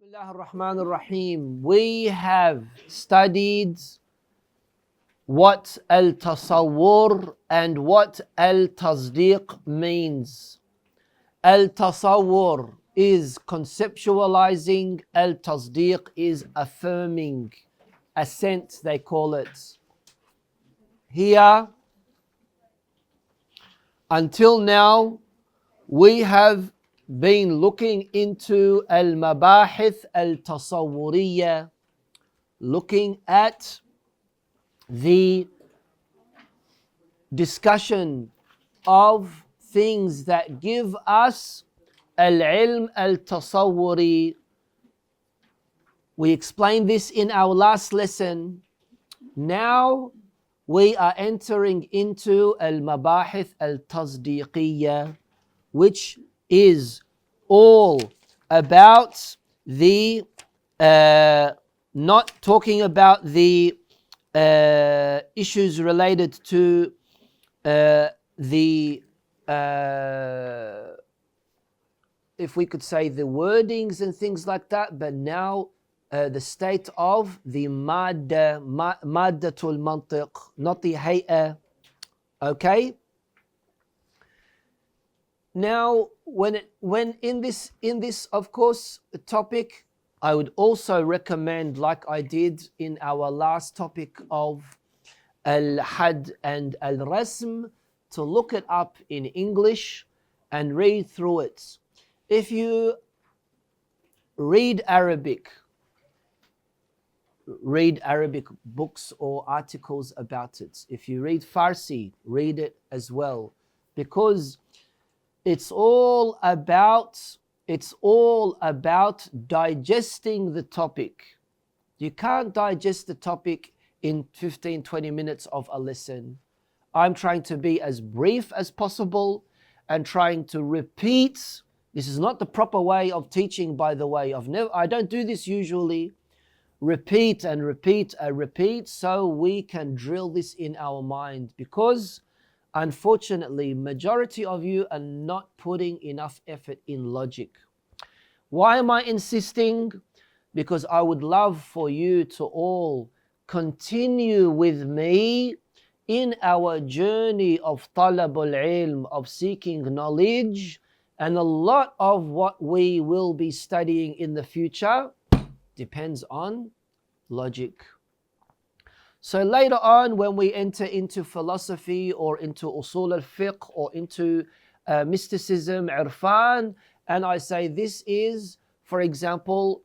Bismillah ar-Rahman ar-Rahim. We have studied what al-tasawwur and what al-tasdiq means. Al-tasawwur is conceptualizing, al-tasdiq is affirming. Assent, they call it. Here, until now, we have been looking into al-mabahith al-tasawwuriyya, looking at the discussion of things that give us al-ilm al-tasawwuri. We explained this in our last lesson. Now we are entering into al-mabahith al-tasdiqiyya, which is all about the not talking about the issues related to the if we could say the wordings and things like that, but now the state of the maddatul mantiq, not the hay'a. Okay. Now, when in this of course topic, I would also recommend, like I did in our last topic of al-had and al-rasm, to look it up in English and read through it. If you read Arabic books or articles about it. If you read Farsi, read it as well, because it's all about digesting the topic. You can't digest the topic in 15, 20 minutes of a lesson. I'm trying to be as brief as possible and trying to repeat. This is not the proper way of teaching, by the way. I don't do this usually. Repeat and repeat and repeat so we can drill this in our mind, because unfortunately, majority of you are not putting enough effort in logic. Why am I insisting? Because I would love for you to all continue with me in our journey of talabul ilm, of seeking knowledge, and a lot of what we will be studying in the future depends on logic. So later on, when we enter into philosophy or into usul al-fiqh or into mysticism, irfan, and I say this is, for example,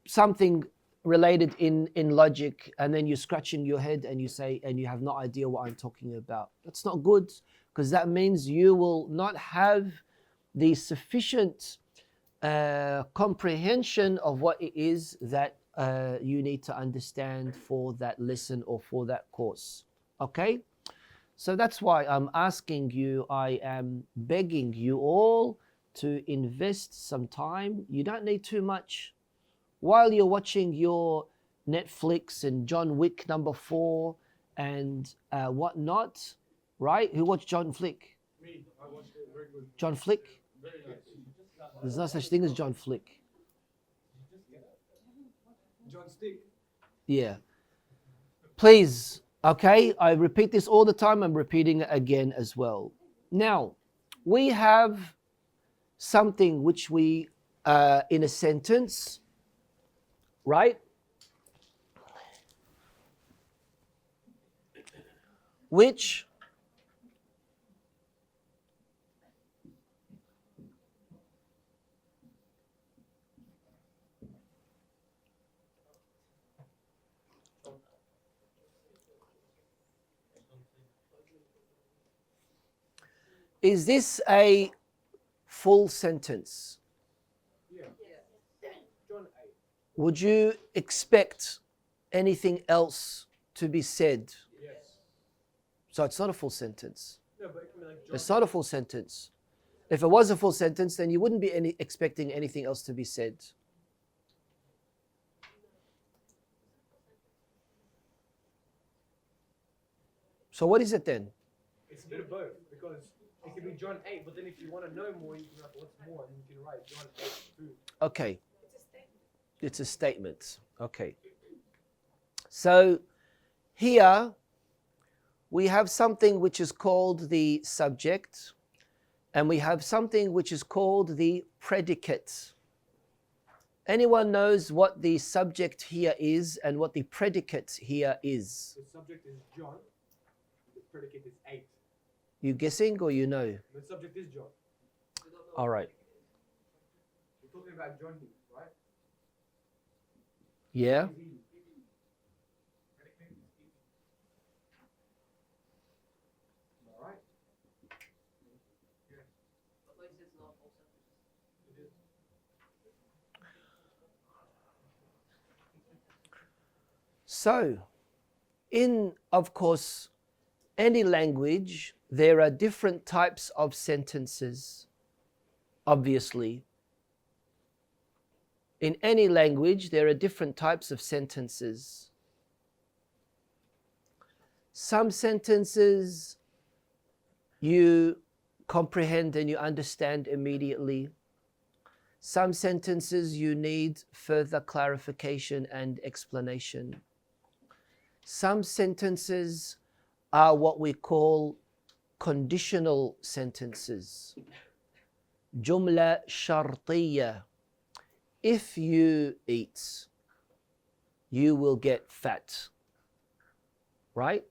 something related in logic, and then you're scratching your head and you say, and you have no idea what I'm talking about. That's not good, because that means you will not have the sufficient comprehension of what it is that you need to understand for that lesson or for that course. Okay? So that's why I'm asking you, I am begging you all to invest some time. You don't need too much. While you're watching your Netflix and John Wick #4 and whatnot, right? Who watched John Flick? Me, I watched it. Very good. John Flick? Very nice. There's no such thing as John Flick. John Stick. Yeah. Please, okay? I repeat this all the time. I'm repeating it again as well. Now, we have something which we, in a sentence, right? Which is this a full sentence? Yeah. John A. Would you expect anything else to be said? Yes. So it's not a full sentence. No, but it can be like John. It's not a full sentence. If it was a full sentence, then you wouldn't be expecting anything else to be said. So what is it then? It's a bit of both, because It could be John 8, but then if you want to know more, you can write what's more, and you can write John 8 food. Okay. It's a statement. Okay. So here we have something which is called the subject, and we have something which is called the predicate. Anyone knows what the subject here is and what the predicate here is? The subject is John, the predicate is 8. You guessing or you know? The subject is John. All right. We're talking about John here, right? Yeah. Alright? So, in, of course, any language, there are different types of sentences, obviously. In any language, there are different types of sentences. Some sentences you comprehend and you understand immediately. Some sentences you need further clarification and explanation. Some sentences are what we call conditional sentences. Jumla shartiyya. If you eat, you will get fat. Right?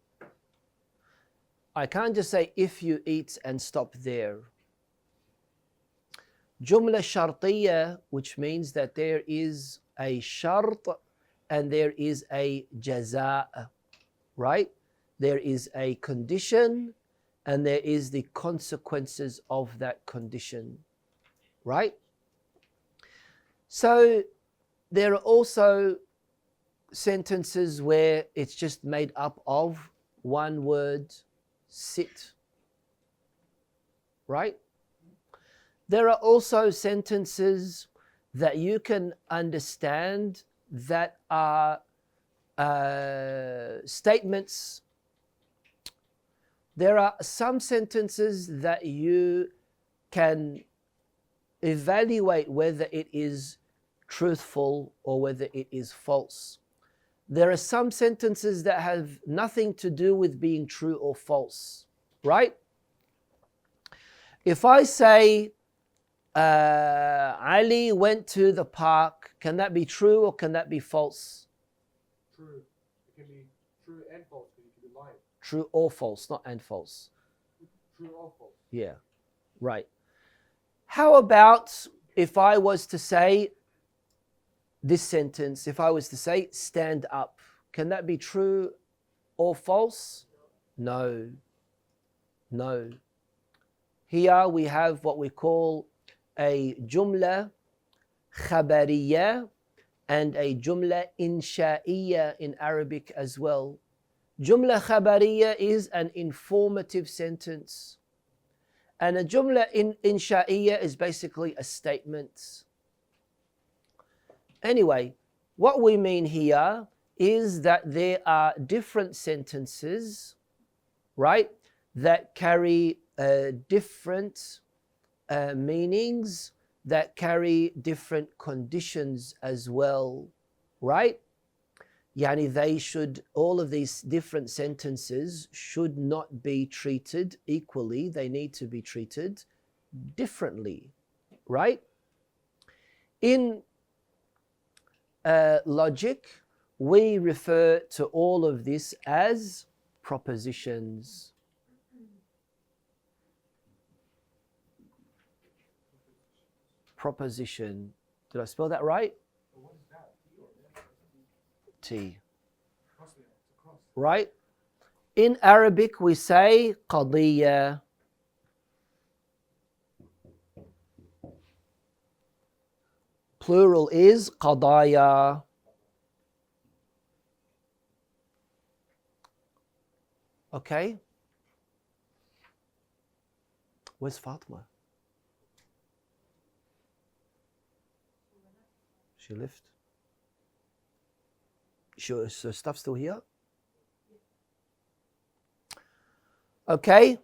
I can't just say if you eat and stop there. Jumla shartiyya, which means that there is a shart and there is a jaza, right? There is a condition and there is the consequences of that condition, right? So there are also sentences where it's just made up of one word, sit, right? There are also sentences that you can understand that are statements. There are some sentences that you can evaluate whether it is truthful or whether it is false. There are some sentences that have nothing to do with being true or false, right? If I say, Ali went to the park, can that be true or can that be false? True. It can be true and false, because you can be lying. True or false, not and false. True or false. Yeah, right. How about if I was to say this sentence, if I was to say stand up, can that be true or false? No. No. Here we have what we call a jumla khabariyya and a jumla insha'iyya in Arabic as well. Jumla khabariyya is an informative sentence, and a jumla insha'iyya is basically a statement. Anyway, what we mean here is that there are different sentences, right, that carry different meanings, that carry different conditions as well, right? Yani they should, all of these different sentences should not be treated equally. They need to be treated differently, right? In logic, we refer to all of this as propositions. Proposition. Did I spell that right? What is that? T. Cross there. It's a cross. Right? In Arabic, we say qadiyya. Plural is qadaya. Okay? Where's Fatima? She left. Sure, is her stuff still here? Okay.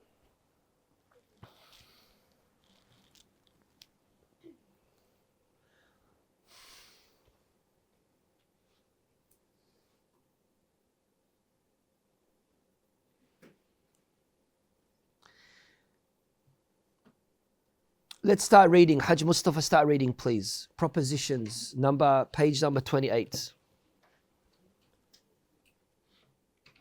Let's start reading. Hajj Mustafa, start reading, please. Propositions, page number 28.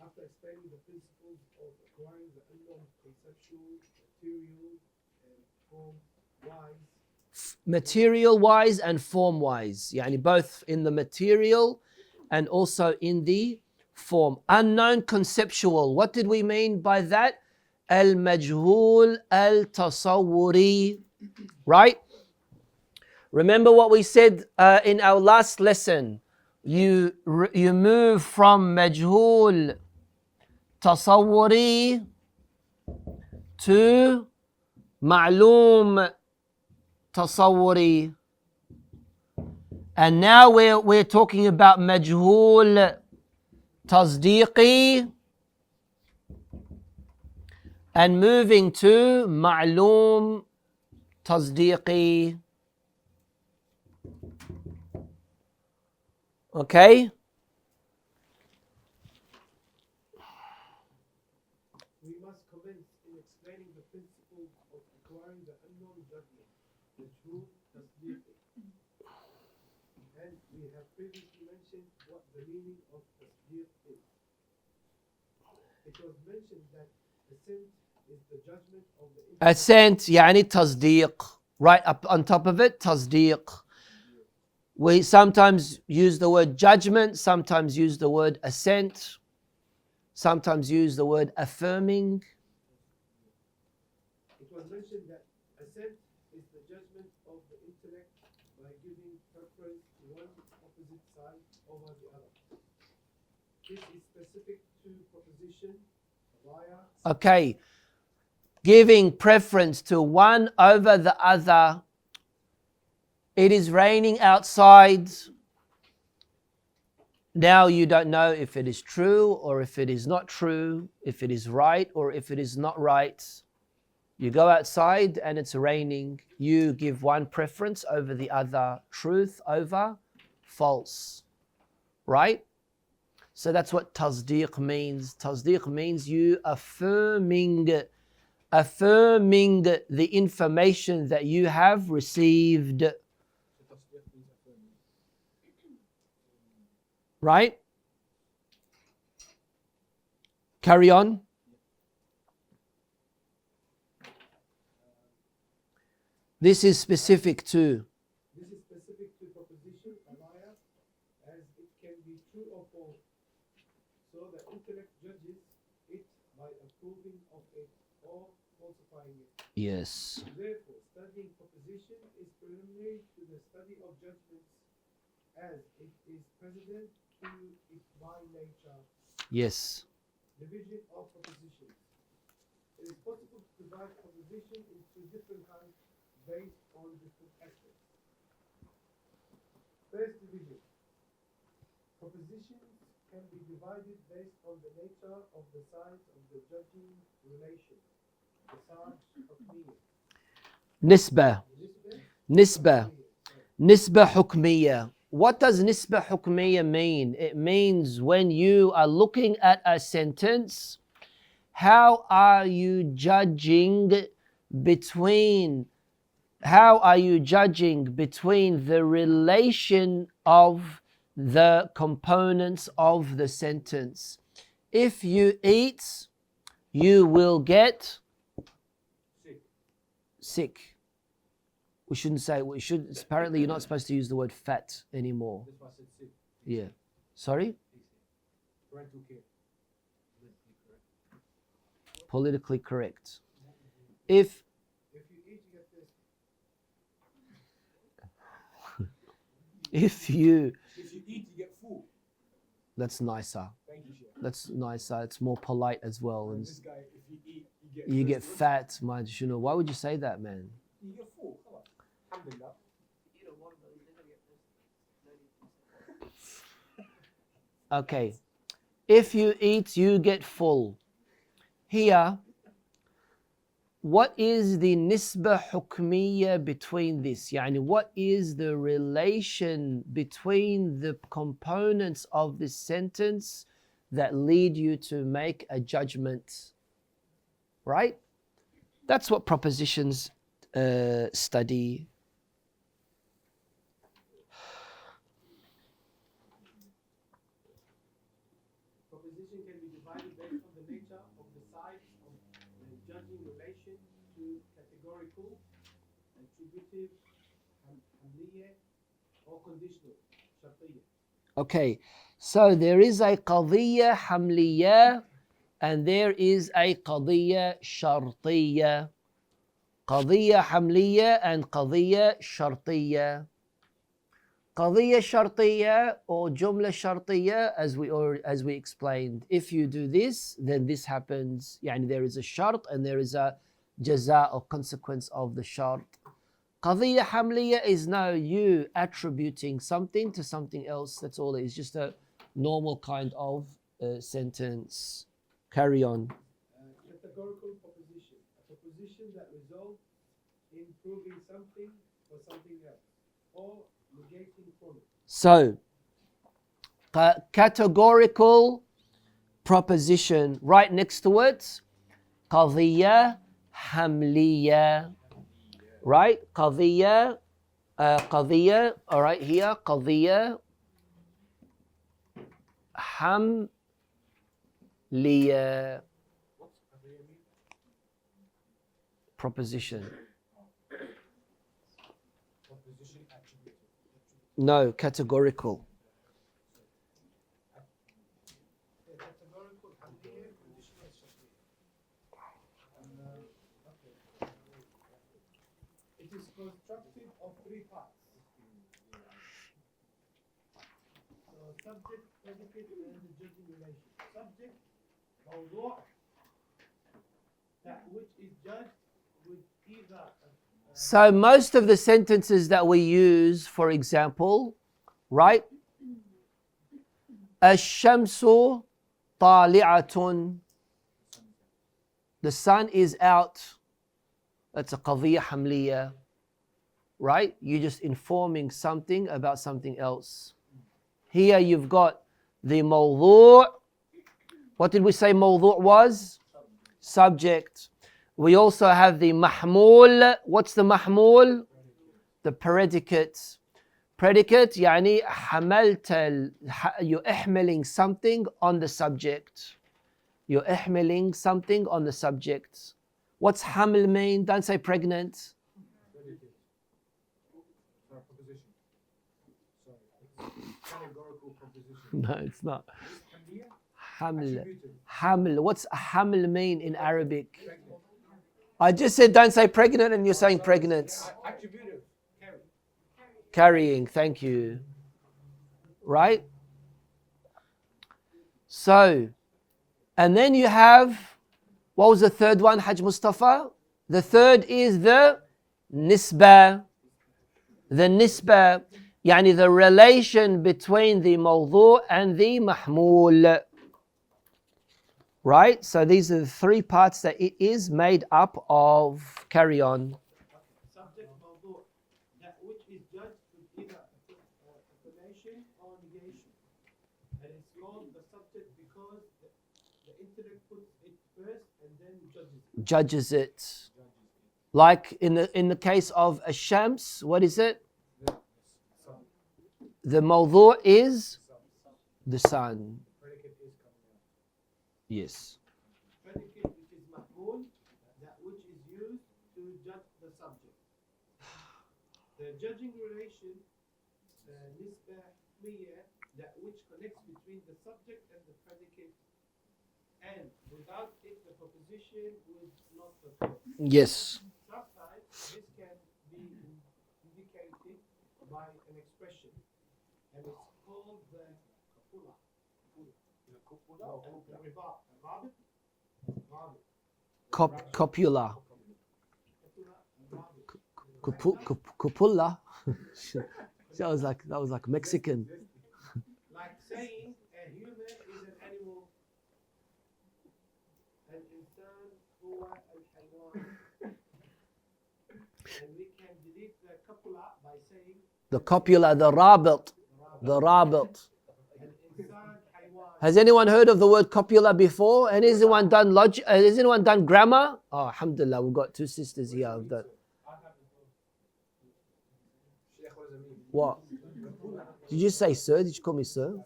After explaining the principles of acquiring the unknown conceptual, material, and form-wise. Material-wise and form-wise. Yani both in the material and also in the form. Unknown conceptual. What did we mean by that? Al-majhul al-tasawwuri. Right? Remember what we said in our last lesson. You move from majhul tasawwuri to ma'loom tasawwuri. And now we're talking about majhul tasdiqi and moving to ma'loom tasdiqi. Okay? We must commence in explaining the principles of acquiring the unknown judgment, the true tasdiqi. And we have previously mentioned what the meaning of tasdiq is. It was mentioned that assent is the judgment of the intellect. Assent, يعني tasdiq. Right up on top of it, tasdiq. We sometimes use the word judgment, sometimes use the word assent, sometimes use the word affirming. It was mentioned that assent is the judgment of the intellect by giving preference to one opposite side over the other. This is specific to proposition via. Okay, giving preference to one over the other. It is raining outside. Now you don't know if it is true or if it is not true, if it is right or if it is not right. You go outside and it's raining. You give one preference over the other, truth over false. Right? So that's what tasdiq means. Tasdiq means you affirming the information that you have received. Right? Carry on. This is specific to. This is specific to proposition via, as it can be true or false. So the intellect judges it by approving of it or falsifying it. Yes. Therefore, studying proposition is preliminary to the study of judgments, as it is precedent to it by nature. Yes. Division of propositions. It is possible to divide proposition into different kinds based on different aspects. First division. Propositions can be divided based on the nature of the sides of the judging relation. The sides of meaning. Nisbah. Nisbah. Nisbah hukmiyah. What does nisbah hukmiyah mean? It means when you are looking at a sentence, how are you judging between the relation of the components of the sentence? If you eat, you will get sick. Apparently you're not supposed to use the word fat anymore. That's why I said sick. Yeah. Sorry? Parental care. Politically correct. If If you eat, you get this. if you If you eat, you get full. that's nicer. Thank you, Sheikh. That's nicer. It's more polite as well. And This guy, if you eat, you get fat, my shunu. Why would you say that, man? You get full. Come on. Alhamdulillah. Okay. If you eat, you get full. Here, what is the nisbah hukmiyya between this? Yani, what is the relation between the components of this sentence that lead you to make a judgment? Right? That's what propositions study. Proposition can be divided based on the nature of the sides of the judging relation to categorical, attributive, hamliya, or conditional, shartiyya. Okay, so there is a qadiyya hamliya and there is a qadiyya shartiyya. Qadiyya hamliya and qadiyya shartiyya. Qadiyya shartiyya or jumla shartiyya, as we explained, if you do this, then this happens. Yani there is a shart and there is a jaza or consequence of the shart. Qadiyya hamliya is now you attributing something to something else. That's all it is. Just a normal kind of sentence. Carry on. Categorical proposition. A proposition that results in proving something for something else or negating from it. So, categorical proposition. Right next to it, qadiyya hamliya. Right? Qadiyya, all right, here, qadiyya hamliya. Proposition. No, categorical. Categorical hamliya, conditional shartiyya. It is constructed of three parts. So subject, predicate, and the judging relation. Subject, mawdu', that which is judged with either. So most of the sentences that we use, for example, right? Ash-shamsu tali'atun. The sun is out. That's a qadiyya hamliya. Right? You're just informing something about something else. Here you've got the mawdu'. What did we say mawdu' was? Subject. We also have the mahmul. What's the mahmul? The predicate. Predicate, يعني حملت you're ihmeling something on the subject. You're ihmeling something on the subject. What's hamil mean? Don't say pregnant. No, it's not. Haml. Haml. What's haml mean in Arabic? I just said don't say pregnant and you're saying pregnant. Carrying, thank you. Right? So, and then you have, what was the third one, Hajj Mustafa? The third is the nisba. The nisba, yani the relation between the mawdu' and the mahmul. Right? So these are the three parts that it is made up of. Carry on. Subject, mawdu', that which is judged with either affirmation or negation. And it's called the subject because the intellect puts it first and then judges it. Judges it. Like in the case of ash-shams, what is it? The mawdu' is the sun. Yes. Predicate, which is mahmul, that which is used to judge the subject. The judging relation, nisba clear, that which connects between the subject and the predicate, and without it the proposition would not occur. Yes. Sometimes this can be indicated by an expression, and it's called the kapula. Copula. Copula. That was like Mexican. Like saying a human is an animal, an insan huwa al-haywan. And we can delete the kapula by saying The copula, the rabit. The rabit. Has anyone heard of the word copula before? Has anyone done grammar? Oh, alhamdulillah, we've got two sisters here of that. What? Did you say sir? Did you call me sir?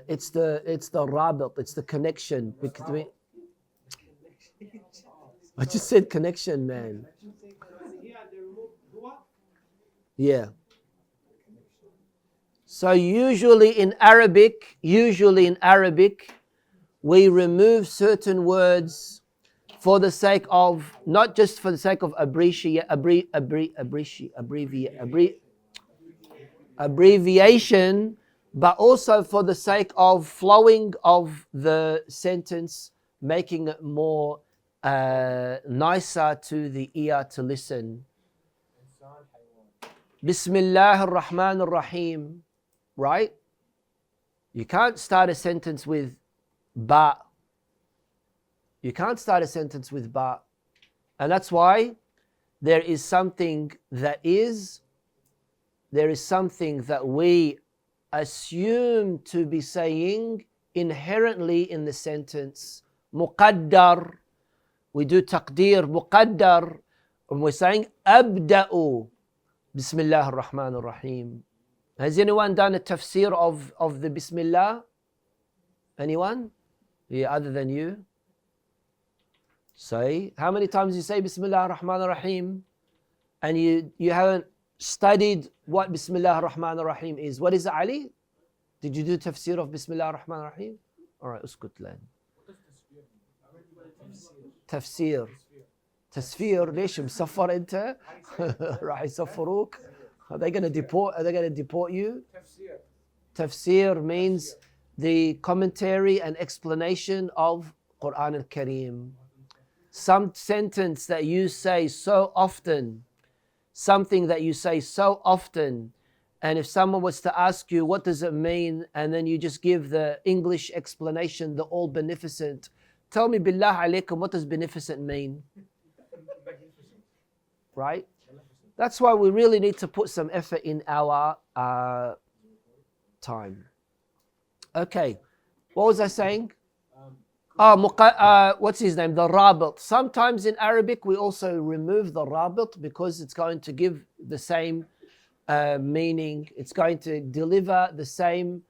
It's the rabat, it's the connection between. I just said connection, man. Yeah. So usually in Arabic, we remove certain words for the sake of, not just for the sake of abbreviation, but also for the sake of flowing of the sentence, making it more nicer to the ear to listen. Bismillah ar-Rahman ar-Rahim, right? You can't start a sentence with ba. You can't start a sentence with ba. And that's why there is something that we assume to be saying inherently in the sentence. Muqaddar. We do taqdeer, muqaddar. And we're saying abda'u. Bismillah ar-Rahman ar-Rahim. Has anyone done a tafsir of the Bismillah? Anyone? Yeah, other than you? Say, how many times you say Bismillah ar-Rahman ar-Rahim and you haven't studied what Bismillah ar-Rahman ar-Rahim is? What is it, Ali? Did you do tafsir of Bismillah ar-Rahman ar-Rahim? All right, uskut lan. تفسير تسفير ليش مسفر انت راح يسفروك are they going to deport you tafsir means the commentary and explanation of Quran al-Kareem. Some sentence that you say so often, something that you say so often, and if someone was to ask you what does it mean, and then you just give the English explanation, the all beneficent. Tell me, billah alaykum, what does beneficent mean? Right? That's why we really need to put some effort in our time. Okay, what was I saying? What's his name? The rabat. Sometimes in Arabic we also remove the rabat because it's going to give the same meaning. It's going to deliver the same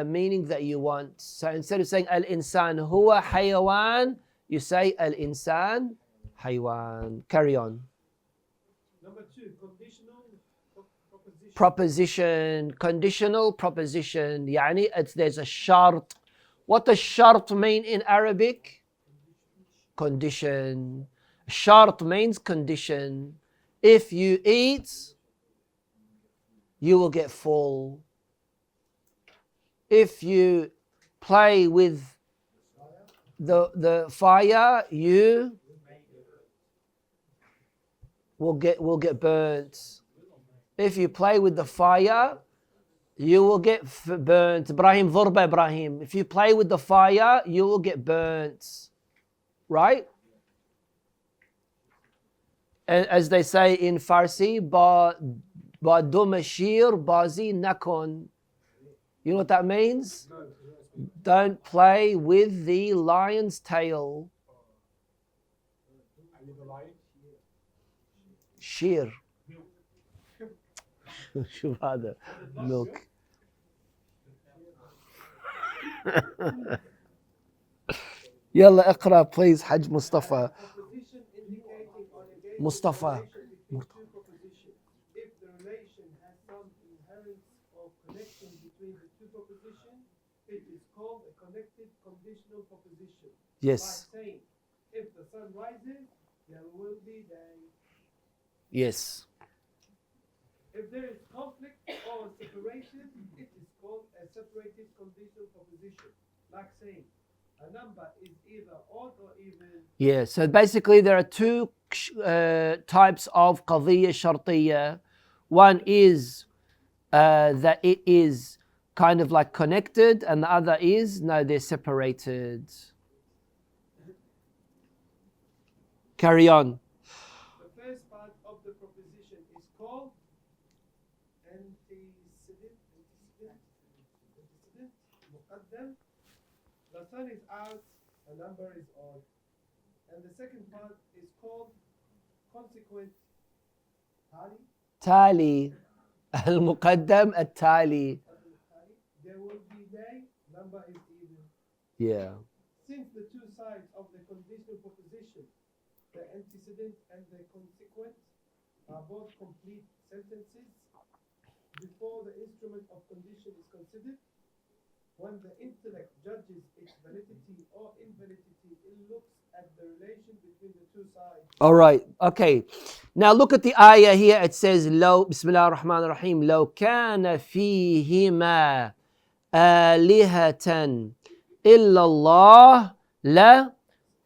meaning that you want. So instead of saying al-insan huwa hayawan, you say al-insan haywan. Carry on. Number 2, conditional proposition. Conditional proposition. Yani there's a shart. What does shart mean in Arabic? Condition. Shart means condition. If you eat, you will get full. If you play with the fire, you will get burnt. If you play with the fire, you will get burnt. Ibrahim, dhurba Ibrahim. If you play with the fire, you will get burnt. Right? And as they say in Farsi, ba dumashir bazi nakon. You know what that means? Don't play with the lion's tail. Sheer. شوف هذا milk. يلا اقرأ please حج مصطفى. مصطفى. If the relation has some inherent or connection between the two propositions, it is called a connected conditional proposition. Yes. By saying, if the sun rises, there will be day. Yes. If there is conflict or separation, it is called a separated conditional proposition. Like saying, a number is either odd or even. Yeah, so basically there are two types of qadiyya shartiyya. One is that it is kind of like connected, and the other is, no, they're separated. Carry on. The first part of the proposition is called antecedent, muqaddam. The sun is out, a number is odd. And the second part is called consequent tali. تالي المقدم التالي. There will be day, number is even. Yeah. Since the two sides of the conditional proposition, the antecedent and the consequent, are both complete sentences, before the instrument of condition is considered, when the intellect judges its validity or invalidity, it looks at the relation between the two sides. All right. Okay. Now look at the ayah here. It says, "Lo, Bismillah ar-Rahman ar-Rahim. Lo kana fihima alihatan illallah la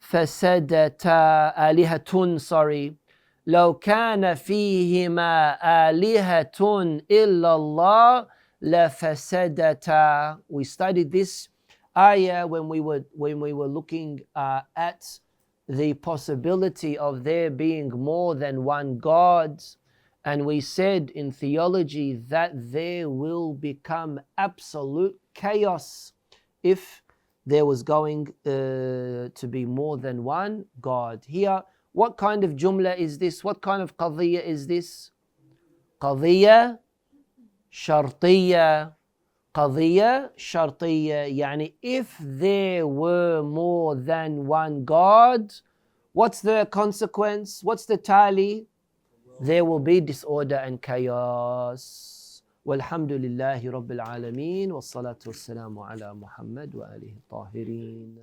fasadata alihatun." Sorry. لو كان فيهما آلهة إلا الله لفسدتا. We studied this ayah when we were looking at the possibility of there being more than one God, and we said in theology that there will become absolute chaos if there was going to be more than one God. Here, what kind of jumla is this? What kind of qadiyya is this? Qadiyya shartiyya. Qadiyya shartiyya. Yani if there were more than one God, what's the consequence? What's the tali? There will be disorder and chaos. Walhamdulillahi Rabbil Alameen. Wassalatu wassalamu ala Muhammad wa alihi tahirin.